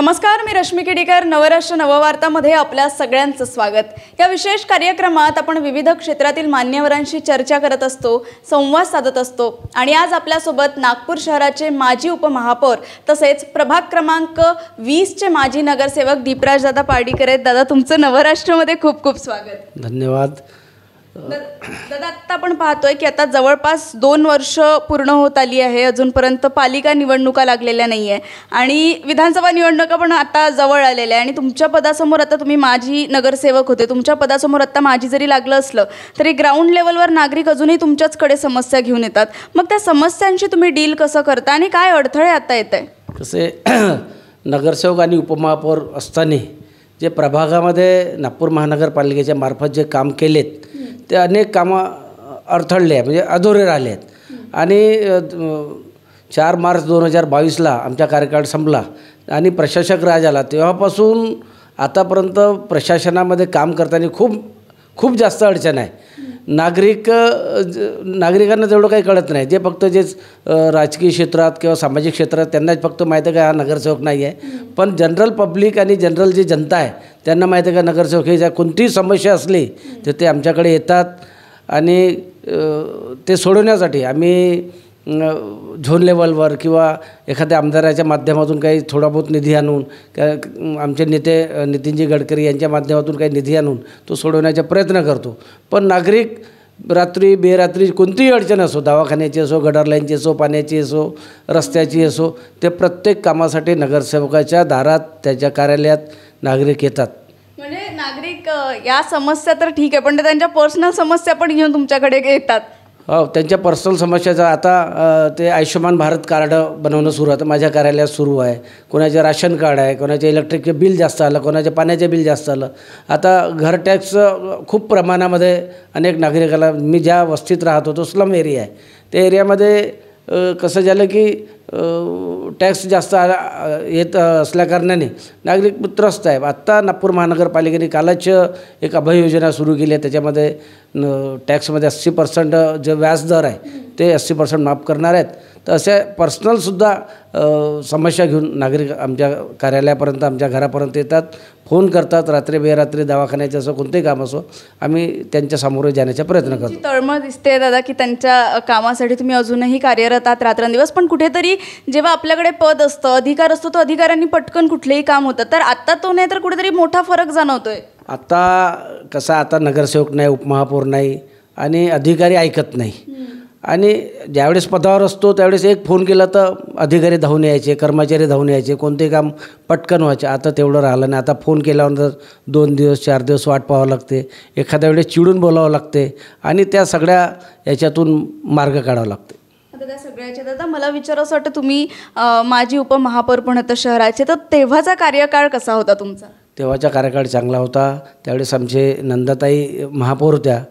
नमस्कार, मी रश्मी केडीकर. नवराष्ट्र नववार्तामध्ये आपल्या सगळ्यांचं स्वागत. या विशेष कार्यक्रमात आपण विविध क्षेत्रातील मान्यवरांशी चर्चा करत असतो, संवाद साधत असतो. आणि आज आपल्यासोबत नागपूर शहराचे माजी उपमहापौर तसेच प्रभाग क्रमांक 20 चे माजी नगरसेवक दीपराज दादा पार्डीकर आहेत. दादा, तुमचं नवराष्ट्रमध्ये खूप खूप स्वागत. धन्यवाद. दादा, आत्ता आपण पाहतोय की आता जवळपास 2 वर्ष पूर्ण होत आली आहे. अजूनपर्यंत पालिका निवडणुका लागलेल्या नाही आहे आणि विधानसभा निवडणुका पण आता जवळ आलेल्या आहे. आणि तुमच्या पदासमोर आता तुम्ही माजी नगरसेवक होते, तुमच्या पदासमोर आता माजी जरी लागलं असलं तरी ग्राउंड लेवलवर नागरिक अजूनही तुमच्याचकडे समस्या घेऊन येतात. मग त्या समस्यांशी तुम्ही डील कसं करता आणि काय अडथळे आता येत आहे? तसे नगरसेवक आणि उपमहापौर असताना जे प्रभागामध्ये नागपूर महानगरपालिकेच्या मार्फत जे काम केलेत ते अनेक कामं अडथळले आहे, म्हणजे अधुरे राहिले आहेत. आणि 4 मार्च 2022ला आमचा कार्यकाळ संपला आणि प्रशासक राज आला. तेव्हापासून आतापर्यंत प्रशासनामध्ये काम करताना खूप जास्त अडचण आहे. नागरिकांना तेवढं काही कळत नाही. जे फक्त राजकीय क्षेत्रात किंवा सामाजिक क्षेत्रात त्यांनाच फक्त माहिती आहे का हा नगरसेवक नाही आहे. पण जनरल पब्लिक आणि जनरल जी जनता आहे त्यांना माहिती आहे का नगरसेवक हे कोणतीही समस्या असली तर ते आमच्याकडे येतात आणि ते सोडवण्यासाठी आम्ही झोन लेवलवर किंवा एखाद्या आमदाराच्या माध्यमातून काही थोडा बहुत निधी आणून आमचे नेते नितीनजी गडकरी यांच्या माध्यमातून काही निधी आणून तो सोडवण्याचा प्रयत्न करतो. पण नागरिक रात्री बेरात्री कोणतीही अडचण असो, दवाखान्याची असो, गटर लाईनची असो, पाण्याची असो, रस्त्याची असो, ते प्रत्येक कामासाठी नगरसेवकाच्या दारात त्याच्या कार्यालयात नागरिक येतात. म्हणजे नागरिक या समस्या तर ठीक आहे, पण ते त्यांच्या पर्सनल समस्या पण घेऊन तुमच्याकडे येतात. हो, त्यांच्या पर्सनल समस्याचा आता ते आयुष्यमान भारत कार्ड बनवणं सुरू आहे, माझ्या कार्यालयात सुरू आहे. कोणाचे राशन कार्ड आहे, कोणाचे इलेक्ट्रिकचे बिल जास्त आलं, कोणाचे पाण्याचे बिल जास्त आलं. आता घर टॅक्स खूप प्रमाणामध्ये अनेक नागरिकाला, मी ज्या वस्तीत राहत होतो स्लम एरिया आहे, त्या एरियामध्ये कसं झालं की टॅक्स जास्त येत असल्याकारणाने नागरिक त्रस्त आहे. आत्ता नागपूर महानगरपालिकेने कालच एक अभय योजना सुरू केली आहे. त्याच्यामध्ये टॅक्समध्ये 80% जे व्याजदर आहे ते 80% माफ करणार आहेत. तर अशा पर्सनलसुद्धा समस्या घेऊन नागरिक आमच्या कार्यालयापर्यंत, आमच्या घरापर्यंत येतात, फोन करतात. रात्री बेरात्री दवाखान्याचं असो, कोणतेही काम असो, आम्ही त्यांच्या सामोरे जाण्याचा प्रयत्न करतो. तळमळ दिसते दादा की त्यांच्या कामासाठी तुम्ही अजूनही कार्यरत आहात रात्रंदिवस. पण कुठेतरी जेव्हा आपल्याकडे पद असतं, अधिकार असतो, तो अधिकाऱ्यांनी पटकन कुठलेही काम होतं. तर आत्ता तो नाही तर कुठेतरी मोठा फरक जाणवतोय. आता कसा, आता नगरसेवक नाही, उपमहापौर नाही आणि अधिकारी ऐकत नाही. आणि ज्यावेळेस पदावर असतो त्यावेळेस एक फोन केला तर अधिकारी धावून यायचे, कर्मचारी धावून यायचे, कोणते काम पटकन व्हायचे. आता तेवढं राहिलं नाही. आता फोन केल्यानंतर 2 दिवस 4 दिवस वाट पाहावं लागते, एखाद्या वेळेस चिडून बोलावं लागते आणि त्या सगळ्या याच्यातून मार्ग काढावा लागते. आता त्या सगळ्याचे दादा मला विचारावं वाटतं, तुम्ही माजी उपमहापौर पण होतं शहराचे, तर तेव्हाचा कार्यकाळ कसा होता तुमचा? तेव्हाचा कार्यकाळ चांगला होता. त्यावेळेस आमचे नंदाताई महापौर होत्या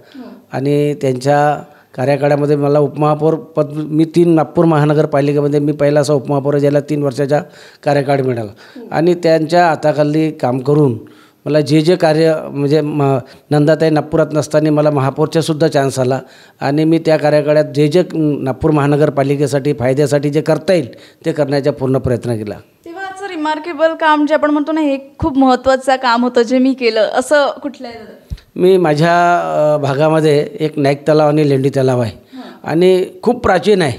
आणि त्यांच्या कार्यकाळामध्ये मला उपमहापौर पद, मी 3 नागपूर महानगरपालिकेमध्ये मी पहिला असा उपमहापौर ज्याला 3 वर्षाचा कार्यकाळ मिळाला. आणि त्यांच्या हाताखाली काम करून मला जे कार्य, म्हणजे नंदाताई नागपुरात नसताना मला महापौरचासुद्धा चान्स आला आणि मी त्या कार्यकाळात जे नागपूर महानगरपालिकेसाठी फायद्यासाठी जे करता येईल ते करण्याचा पूर्ण प्रयत्न केला. तेव्हाचं रिमार्केबल काम जे आपण म्हणतो ना, हे खूप महत्त्वाचं काम होतं जे मी केलं, असं कुठलं आहे? मी माझ्या भागामध्ये एक नाईक तलाव आणि लेंडी तलाव आहे आणि खूप प्राचीन आहे.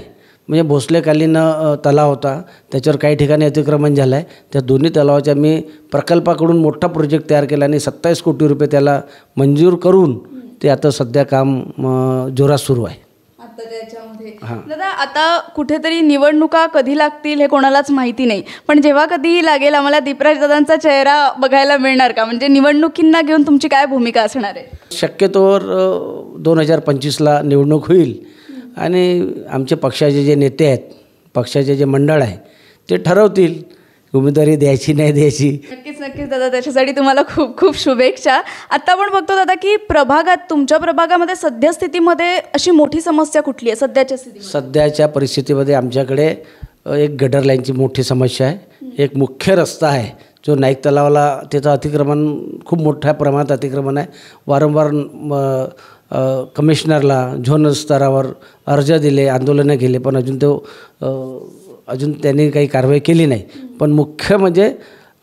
म्हणजे भोसलेकालीन तलाव होता, त्याच्यावर काही ठिकाणी अतिक्रमण झालं आहे. त्या दोन्ही तलावाच्या मी प्रकल्पाकडून मोठा प्रोजेक्ट तयार केला आणि 27 कोटी रुपये त्याला मंजूर करून ते आता सध्या काम जोरात सुरू आहे. दादा, आता कुठेतरी निवडणुका कधी लागतील हे कोणालाच माहिती नाही, पण जेव्हा कधी लागेल आम्हाला दीपराज दादांचा चेहरा बघायला मिळणार का? म्हणजे निवडणुकींना घेऊन तुमची काय भूमिका असणार आहे? शक्यतोवर 2025ला निवडणूक होईल आणि आमचे पक्षाचे जे नेते आहेत, पक्षाचे जे मंडळ आहे ते ठरवतील उमेदवारी द्यायची नाही द्यायची. नक्कीच दादा, त्याच्यासाठी तुम्हाला खूप खूप शुभेच्छा. आता आपण बघतो दादा की प्रभागात, तुमच्या प्रभागामध्ये सद्यस्थितीमध्ये अशी मोठी समस्या कुठली आहे सध्याच्या स्थितीमध्ये? सध्याच्या परिस्थितीमध्ये आमच्याकडे एक गटर लाईनची मोठी समस्या आहे. एक मुख्य रस्ता आहे जो नाईक तलावाला, त्याचं अतिक्रमण खूप मोठ्या प्रमाणात अतिक्रमण आहे. वारंवार कमिशनरला झोन स्तरावर अर्ज दिले, आंदोलनं केले, पण अजून त्यांनी काही कारवाई केली नाही. पण मुख्य म्हणजे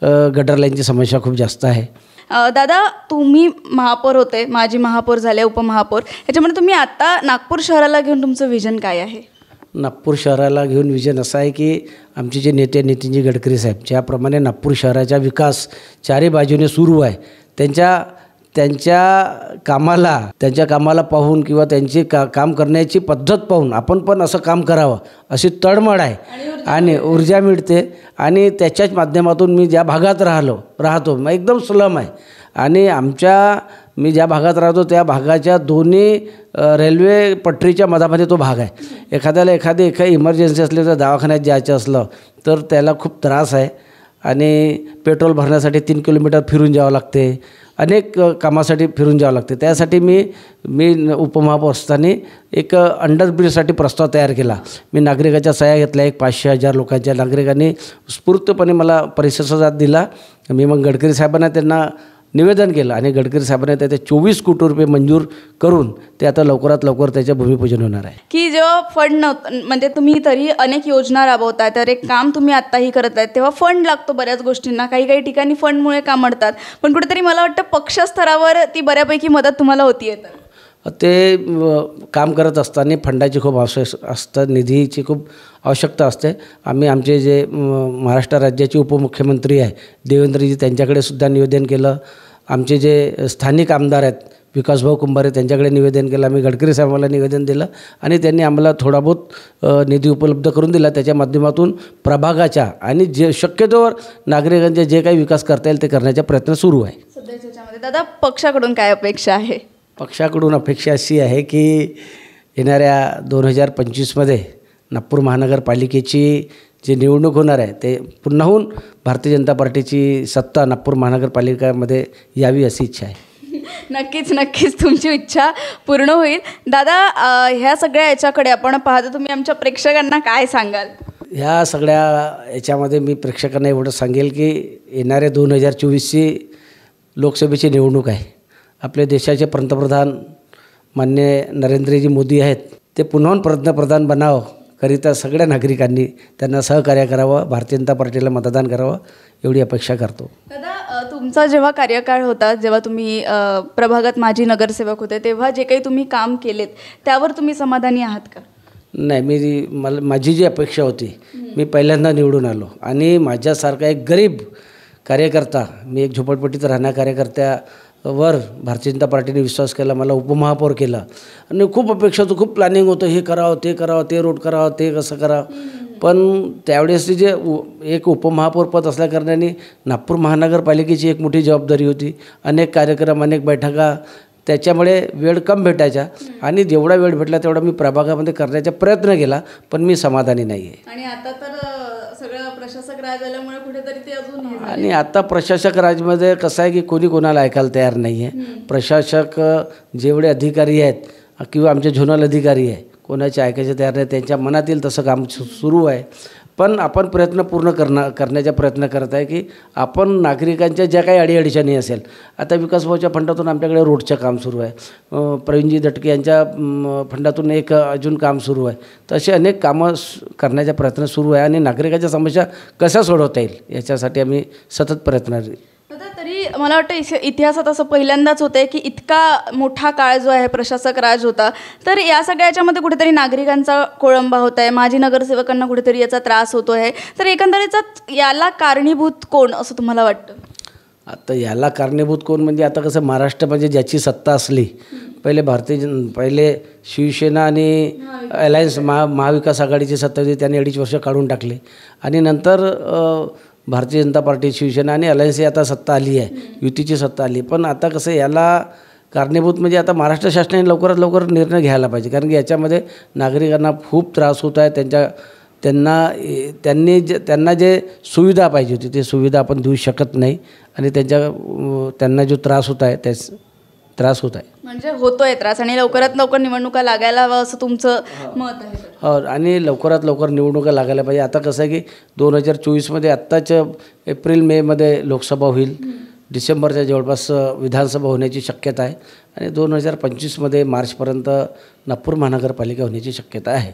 गटर लाईनची समस्या खूप जास्त आहे. दादा, तुम्ही महापौर होते, माजी महापौर झाले, उपमहापौर, याच्यामध्ये तुम्ही आता नागपूर शहराला घेऊन तुमचं विजन काय आहे? नागपूर शहराला घेऊन विजन असं आहे की आमचे जे नेते नितीनजी गडकरी साहेब ज्याप्रमाणे नागपूर शहराचा विकास चारी बाजूने सुरू आहे, त्यांच्या कामाला पाहून किंवा त्यांची काम करण्याची पद्धत पाहून आपण पण असं काम करावं अशी तळमळ आहे आणि ऊर्जा मिळते. आणि त्याच्याच माध्यमातून मी ज्या भागात राहतो मग एकदम सुलम आहे आणि मी ज्या भागात राहतो त्या भागाच्या दोन्ही रेल्वे पटरीच्या मधामध्ये तो भाग आहे. एखाद्याला एखादी इमर्जन्सी असली तर दवाखान्यात जायचं असलं तर त्याला खूप त्रास आहे आणि पेट्रोल भरण्यासाठी 3 किलोमीटर फिरून जावं लागते, अनेक कामासाठी फिरून जावं लागते. त्यासाठी मी उपमहापौर असताना एक अंडरब्रिजसाठी प्रस्ताव तयार केला. मी नागरिकाच्या सह्या घेतल्या, 500,000 लोकांच्या नागरिकांनी स्फूर्तपणे मला प्रतिसाद दिला. मी मग गडकरी साहेबांना त्यांना निवेदन केलं आणि गडकरी साहेबांनी त्याचे 24 कोटी रुपये मंजूर करून ते आता लवकरात लवकर त्याचं भूमिपूजन होणार आहे. की जेव्हा फंड नव्हतं, म्हणजे तुम्ही तरी अनेक योजना राबवताय, तर एक काम तुम्ही आत्ताही करत आहेत, तेव्हा फंड लागतो बऱ्याच गोष्टींना. काही ठिकाणी फंडमुळे काम अडतात, पण कुठेतरी मला वाटतं पक्षस्तरावर ती बऱ्यापैकी मदत तुम्हाला होती आहे. ते काम करत असताना फंडाची खूप आवश्यक असतं, निधीची खूप आवश्यकता असते. आमचे जे महाराष्ट्र राज्याचे उपमुख्यमंत्री आहे देवेंद्रजी त्यांच्याकडे सुद्धा निवेदन केलं. आमचे जे स्थानिक आमदार आहेत विकासभाऊ कुंभारे त्यांच्याकडे निवेदन केलं. आम्ही गडकरी साहेबांना निवेदन दिलं आणि त्यांनी आम्हाला थोडा बहुत निधी उपलब्ध करून दिला. त्याच्या माध्यमातून प्रभागाच्या आणि जे शक्यतोवर नागरिकांचे जे काही विकास करता येईल ते करण्याचा प्रयत्न सुरू आहे सध्याच्या याच्यामध्ये. दादा, पक्षाकडून काय अपेक्षा आहे? पक्षाकडून अपेक्षा अशी आहे की येणाऱ्या 2025मध्ये नागपूर महानगरपालिकेची जी निवडणूक होणार आहे ते पुन्हाहून भारतीय जनता पार्टीची सत्ता नागपूर महानगरपालिकेमध्ये यावी अशी इच्छा आहे. नक्कीच तुमची इच्छा पूर्ण होईल. दादा, ह्या सगळ्या याच्याकडे आपण पाहतो, तुम्ही आमच्या प्रेक्षकांना काय सांगाल? ह्या सगळ्या याच्यामध्ये मी प्रेक्षकांना एवढं सांगेल की येणाऱ्या 2024ची लोकसभेची निवडणूक आहे. आपल्या देशाचे पंतप्रधान माननीय नरेंद्रजी मोदी आहेत, ते पुन्हा पंतप्रधान बनावं करिता सगळ्या नागरिकांनी त्यांना सहकार्य करावं, भारतीय जनता पार्टीला मतदान करावं एवढी अपेक्षा करतो. दादा, तुमचा जेव्हा कार्यकाळ होता, जेव्हा तुम्ही प्रभागात माजी नगरसेवक होते, तेव्हा जे काही तुम्ही काम केलेत त्यावर तुम्ही समाधानी आहात का? नाही, माझी जी अपेक्षा होती, मी पहिल्यांदा निवडून आलो आणि माझ्यासारखा एक गरीब कार्यकर्ता, मी एक झोपडपट्टीत राहणाऱ्या कार्यकर्त्यावर भारतीय जनता पार्टीने विश्वास केला, मला उपमहापौर केला आणि खूप अपेक्षा होतं, खूप प्लॅनिंग होतं, हे करावं ते करावं, ते रोड करावं, ते कसं करावं. पण त्यावेळेस जे एक उपमहापौर पद असल्याकारणाने नागपूर महानगरपालिकेची एक मोठी जबाबदारी होती, अनेक कार्यक्रम, अनेक बैठका, त्याच्यामुळे वेळ कम भेटायचा आणि जेवढा वेळ भेटला तेवढा मी प्रभागामध्ये करण्याचा प्रयत्न केला, पण मी समाधानी नाही आहे. आणि आता तर सगळं प्रशासक राज आल्यामुळे कुठेतरी ते अजून आणि आता प्रशासक राजमध्ये कसं आहे की कोणी कोणाला ऐकायला तयार नाही आहे. प्रशासक जेवढे अधिकारी आहेत किंवा आमचे झोनल अधिकारी आहे कोणाचे ऐकायचे तयार नाही, त्यांच्या मनातील तसं काम सुरू आहे. पण आपण प्रयत्न पूर्ण करण्याचा प्रयत्न करत आहे की आपण नागरिकांच्या ज्या काही अडीअडचणी असेल, आता विकासभाऊच्या फंडातून आमच्याकडे रोडचं काम सुरू आहे, प्रवीणजी दटके यांच्या फंडातून एक अजून काम सुरू आहे. तर असे अनेक कामं करण्याचा प्रयत्न सुरू आहे आणि नागरिकांच्या समस्या कशा सोडवता येईल याच्यासाठी आम्ही सतत प्रयत्न. तरी मला वाटतं इतिहासात असं पहिल्यांदाच होतं की इतका मोठा काळ जो आहे प्रशासक राज होता, तर या सगळ्याच्यामध्ये कुठेतरी नागरिकांचा खोळंबा होत आहे, माजी नगरसेवकांना कुठेतरी याचा त्रास होतो आहे. तर एकंदरीत याला कारणीभूत कोण असं तुम्हाला वाटतं? आता याला कारणीभूत कोण म्हणजे आता कसं महाराष्ट्रामध्ये ज्याची सत्ता असली, पहिले शिवसेना आणि अलायन्स महाविकास आघाडीची सत्ता होती, त्यांनी 2.5 वर्ष काढून टाकले आणि नंतर भारतीय जनता पार्टी, शिवसेना आणि अलायन्सची आता सत्ता आली आहे, युतीची सत्ता आली. पण आता कसं याला कारणीभूत म्हणजे आता महाराष्ट्र शासनाने लवकरात लवकर निर्णय घ्यायला पाहिजे, कारण की याच्यामध्ये नागरिकांना खूप त्रास होत आहे. त्यांना जे सुविधा पाहिजे होती ते सुविधा आपण देऊ शकत नाही आणि त्यांना जो त्रास होत आहे त्याच त्रास होत आहे. म्हणजे होतोय त्रास आणि लवकरात लवकर निवडणुका लागायला हवं असं तुमचं मत आहे? हो, आणि लवकरात लवकर निवडणुका लागायला पाहिजे. आता कसं आहे की 2024मध्ये आत्ताच एप्रिल-मेमध्ये लोकसभा होईल, डिसेंबरच्या जवळपास विधानसभा होण्याची शक्यता आहे आणि 2025मध्ये मार्चपर्यंत नागपूर महानगरपालिका होण्याची शक्यता आहे.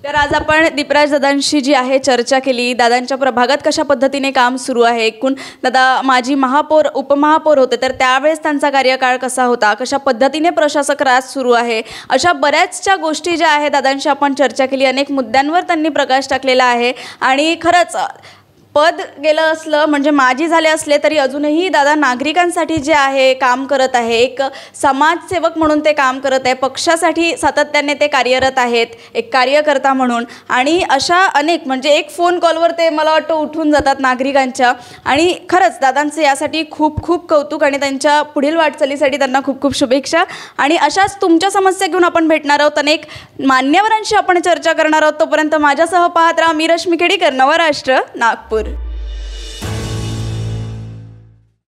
तर आज आपण दीपराज दादांशी जी आहे चर्चा केली, दादांच्या प्रभागात कशा पद्धतीने काम सुरू आहे, एकूण दादा माजी महापौर उपमहापौर होते तर त्यावेळेस त्यांचा कार्यकाळ कसा होता, कशा पद्धतीने प्रशासक राज सुरू आहे, अशा बऱ्याचशा गोष्टी ज्या आहेत दादांशी आपण चर्चा केली. अनेक मुद्द्यांवर त्यांनी प्रकाश टाकलेला आहे आणि खरंच पद गेलं असलं म्हणजे माजी झाले असले तरी अजूनही दादा नागरिकांसाठी जे आहे काम करत आहे, एक समाजसेवक म्हणून ते काम करत आहे, पक्षासाठी सातत्याने ते कार्यरत आहेत एक कार्यकर्ता म्हणून. आणि अशा अनेक म्हणजे एक फोन कॉलवर ते मला वाटतं उठून जातात नागरिकांच्या. आणि खरंच दादांचं यासाठी खूप खूप कौतुक आणि त्यांच्या पुढील वाटचालीसाठी त्यांना खूप खूप शुभेच्छा. आणि अशाच तुमच्या समस्या घेऊन आपण भेटणार आहोत, अनेक मान्यवरांशी आपण चर्चा करणार आहोत. तोपर्यंत माझ्यासह पाहत राहा. मी रश्मी खेडीकर, नवराष्ट्र, नागपूर.